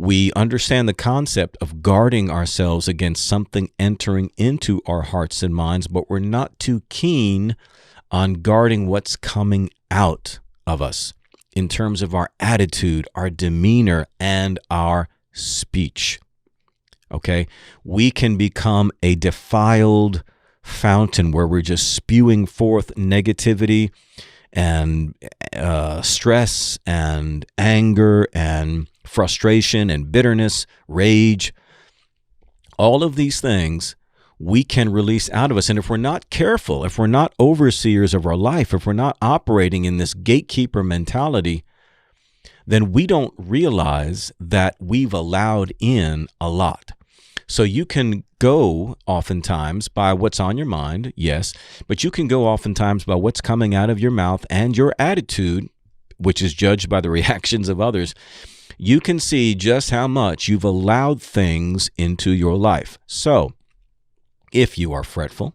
We understand the concept of guarding ourselves against something entering into our hearts and minds, but we're not too keen on guarding what's coming out of us in terms of our attitude, our demeanor, and our speech. Okay? We can become a defiled fountain where we're just spewing forth negativity and stress and anger and frustration and bitterness, rage. All of these things we can release out of us. And if we're not careful, if we're not overseers of our life, if we're not operating in this gatekeeper mentality, then we don't realize that we've allowed in a lot. So you can go oftentimes by what's on your mind, yes, but you can go oftentimes by what's coming out of your mouth and your attitude, which is judged by the reactions of others. You can see just how much you've allowed things into your life. So if you are fretful,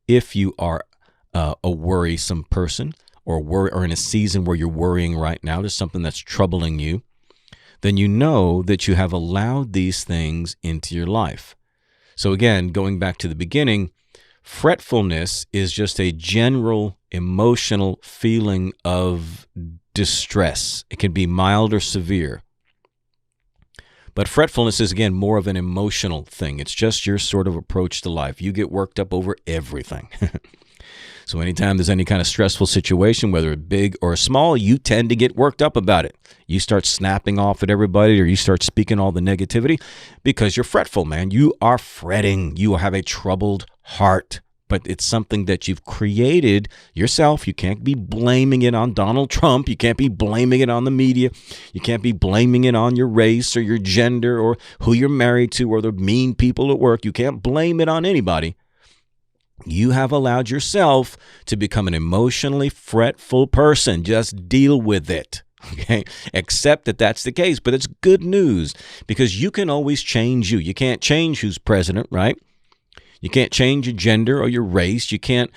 if you are a worrisome person, or in a season where you're worrying right now, there's something that's troubling you, then you know that you have allowed these things into your life. So again, going back to the beginning, fretfulness is just a general emotional feeling of distress. It can be mild or severe. But fretfulness is, again, more of an emotional thing. It's just your sort of approach to life. You get worked up over everything. So anytime there's any kind of stressful situation, whether big or small, you tend to get worked up about it. You start snapping off at everybody, or you start speaking all the negativity because you're fretful, man. You are fretting. You have a troubled heart. But it's something that you've created yourself. You can't be blaming it on Donald Trump. You can't be blaming it on the media. You can't be blaming it on your race or your gender or who you're married to or the mean people at work. You can't blame it on anybody. You have allowed yourself to become an emotionally fretful person. Just deal with it. Okay? Accept that that's the case. But it's good news because you can always change you. You can't change who's president, right? You can't change your gender or your race. You can't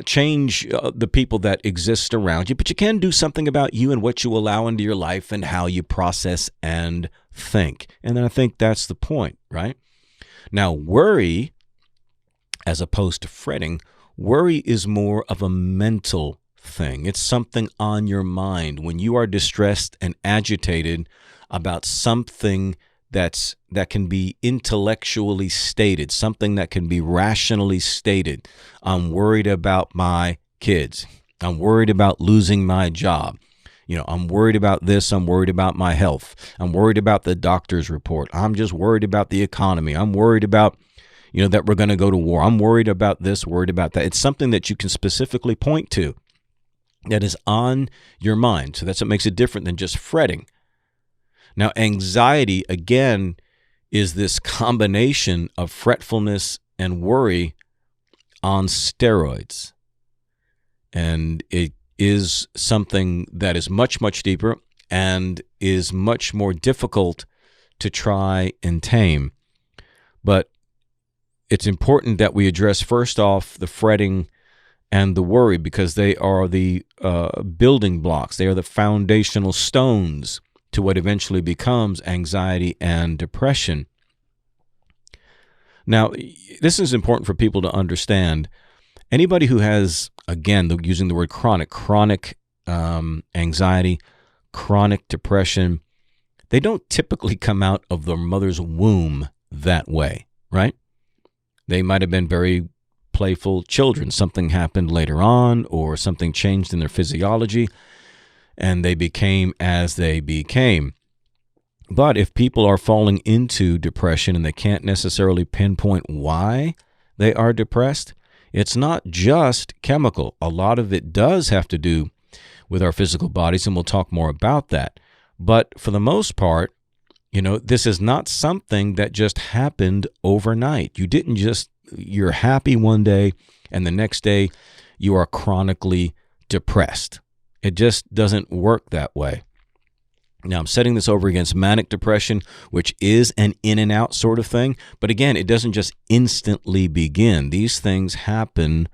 change the people that exist around you, but you can do something about you and what you allow into your life and how you process and think. And then I think that's the point, right? Now, worry, as opposed to fretting, worry is more of a mental thing. It's something on your mind. When you are distressed and agitated about something that can be intellectually stated, something that can be rationally stated. I'm worried about my kids. I'm worried about losing my job. I'm worried about this. I'm worried about my health. I'm worried about the doctor's report. I'm just worried about the economy. I'm worried about, that we're going to go to war. I'm worried about this, worried about that. It's something that you can specifically point to that is on your mind. So that's what makes it different than just fretting. Now, anxiety, again, is this combination of fretfulness and worry on steroids. And it is something that is much, much deeper and is much more difficult to try and tame. But it's important that we address, first off, the fretting and the worry, because they are the building blocks. They are the foundational stones to what eventually becomes anxiety and depression. Now, this is important for people to understand. Anybody who has, again, using the word chronic anxiety, chronic depression, they don't typically come out of their mother's womb that way, right? They might have been very playful children. Something happened later on, or something changed in their physiology, and they became as they became. But if people are falling into depression and they can't necessarily pinpoint why they are depressed, it's not just chemical. A lot of it does have to do with our physical bodies, and we'll talk more about that. But for the most part, this is not something that just happened overnight. You're happy one day, and the next day you are chronically depressed. It just doesn't work that way. Now, I'm setting this over against manic depression, which is an in and out sort of thing. But again, it doesn't just instantly begin. These things happen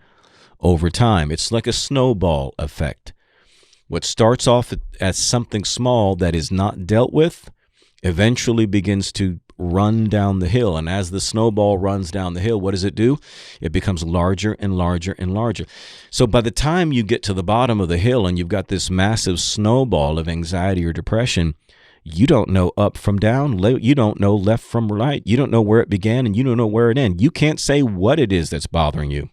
over time. It's like a snowball effect. What starts off as something small that is not dealt with eventually begins to run down the hill. And as the snowball runs down the hill, what does it do? It becomes larger and larger and larger. So by the time you get to the bottom of the hill and you've got this massive snowball of anxiety or depression, you don't know up from down. You don't know left from right. You don't know where it began and you don't know where it ends. You can't say what it is that's bothering you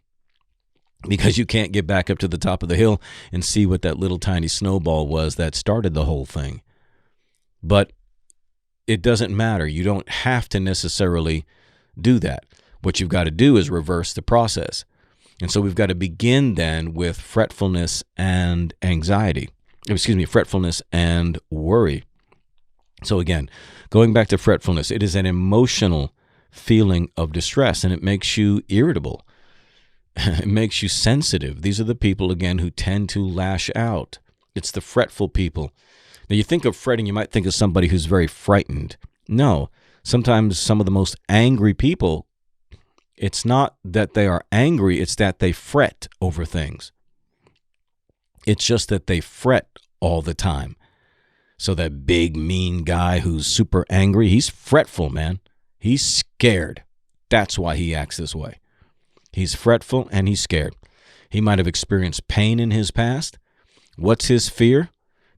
because you can't get back up to the top of the hill and see what that little tiny snowball was that started the whole thing. But it doesn't matter. You don't have to necessarily do that. What you've got to do is reverse the process. And so we've got to begin then with fretfulness and fretfulness and worry. So again, going back to fretfulness, it is an emotional feeling of distress, and it makes you irritable. It makes you sensitive. These are the people, again, who tend to lash out. It's the fretful people. Now, you think of fretting, you might think of somebody who's very frightened. No, sometimes some of the most angry people, it's not that they are angry, it's that they fret over things. It's just that they fret all the time. So that big, mean guy who's super angry, he's fretful, man. He's scared. That's why he acts this way. He's fretful and he's scared. He might have experienced pain in his past. What's his fear?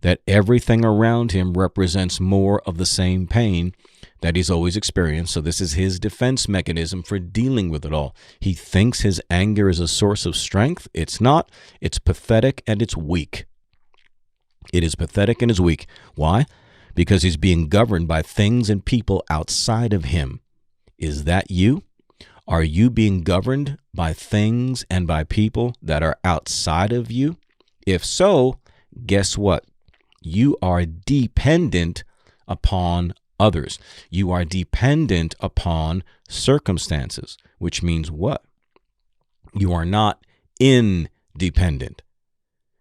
That everything around him represents more of the same pain that he's always experienced. So this is his defense mechanism for dealing with it all. He thinks his anger is a source of strength. It's not. It's pathetic and it's weak. It is pathetic and is weak. Why? Because he's being governed by things and people outside of him. Is that you? Are you being governed by things and by people that are outside of you? If so, guess what? You are dependent upon others. You are dependent upon circumstances, which means what? You are not independent.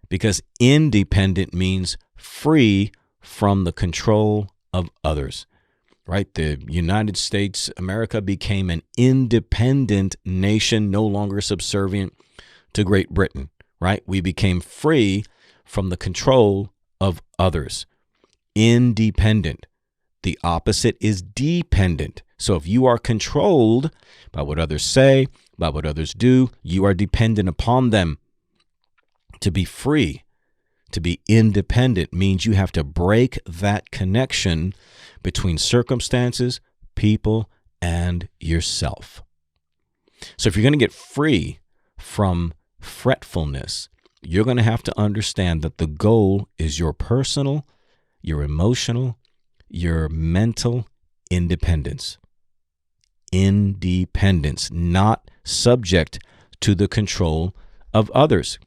Because independent means free from the control of others, right? The United States, America became an independent nation, no longer subservient to Great Britain, right? We became free from the control of others. Independent. The opposite is dependent. So if you are controlled by what others say, by what others do, you are dependent upon them. To be free, to be independent means you have to break that connection between circumstances, people, and yourself. So if you're going to get free from fretfulness, you're going to have to understand that the goal is your personal, your emotional, your mental independence. Independence, not subject to the control of others.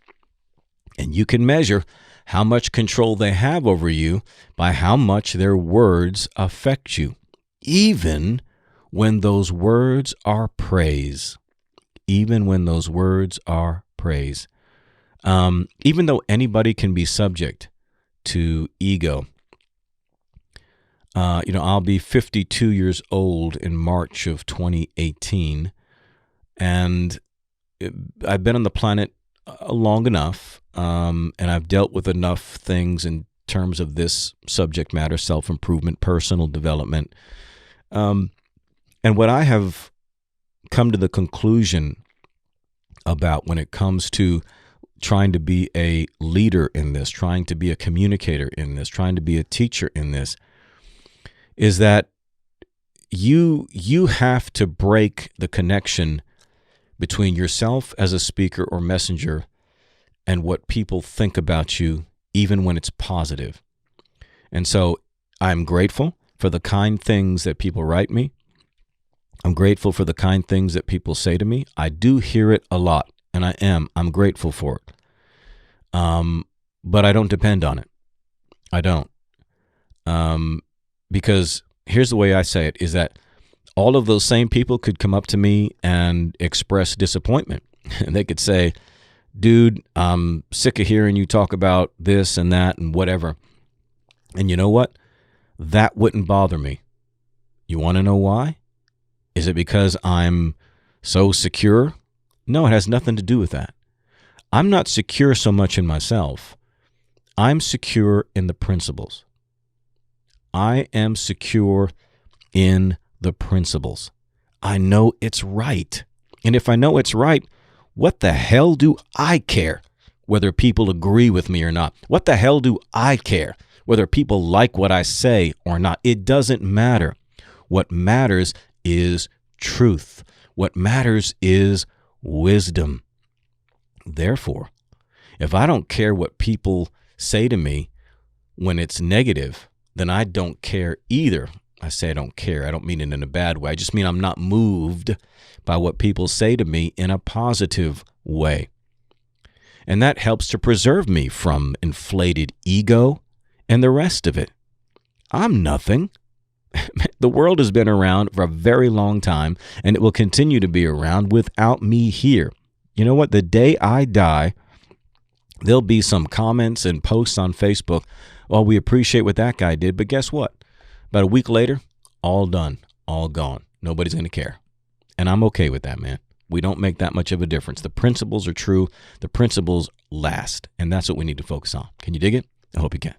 And you can measure how much control they have over you by how much their words affect you, even when those words are praise. Even when those words are praise. Even though anybody can be subject to ego. I'll be 52 years old in March of 2018, and I've been on the planet long enough, and I've dealt with enough things in terms of this subject matter, self-improvement, personal development. And what I have come to the conclusion about when it comes to trying to be a leader in this, trying to be a communicator in this, trying to be a teacher in this, is that you have to break the connection between yourself as a speaker or messenger and what people think about you, even when it's positive. And so I'm grateful for the kind things that people write me. I'm grateful for the kind things that people say to me. I do hear it a lot, and I'm grateful for it. But I don't depend on it. I don't. Because here's the way I say it, is that all of those same people could come up to me and express disappointment. And they could say, dude, I'm sick of hearing you talk about this and that and whatever. And you know what? That wouldn't bother me. You want to know why? Is it because I'm so secure? No, it has nothing to do with that. I'm not secure so much in myself. I'm secure in the principles. I am secure in the principles. I know it's right. And if I know it's right, what the hell do I care whether people agree with me or not? What the hell do I care whether people like what I say or not? It doesn't matter. What matters is truth. What matters is wisdom. Therefore, if I don't care what people say to me when it's negative, then I don't care either. I say I don't care. I don't mean it in a bad way. I just mean I'm not moved by what people say to me in a positive way. And that helps to preserve me from inflated ego and the rest of it. I'm nothing. The world has been around for a very long time, and it will continue to be around without me here. You know what? The day I die, there'll be some comments and posts on Facebook. Well, we appreciate what that guy did, but guess what? About a week later, all done, all gone. Nobody's going to care. And I'm okay with that, man. We don't make that much of a difference. The principles are true. The principles last. And that's what we need to focus on. Can you dig it? I hope you can.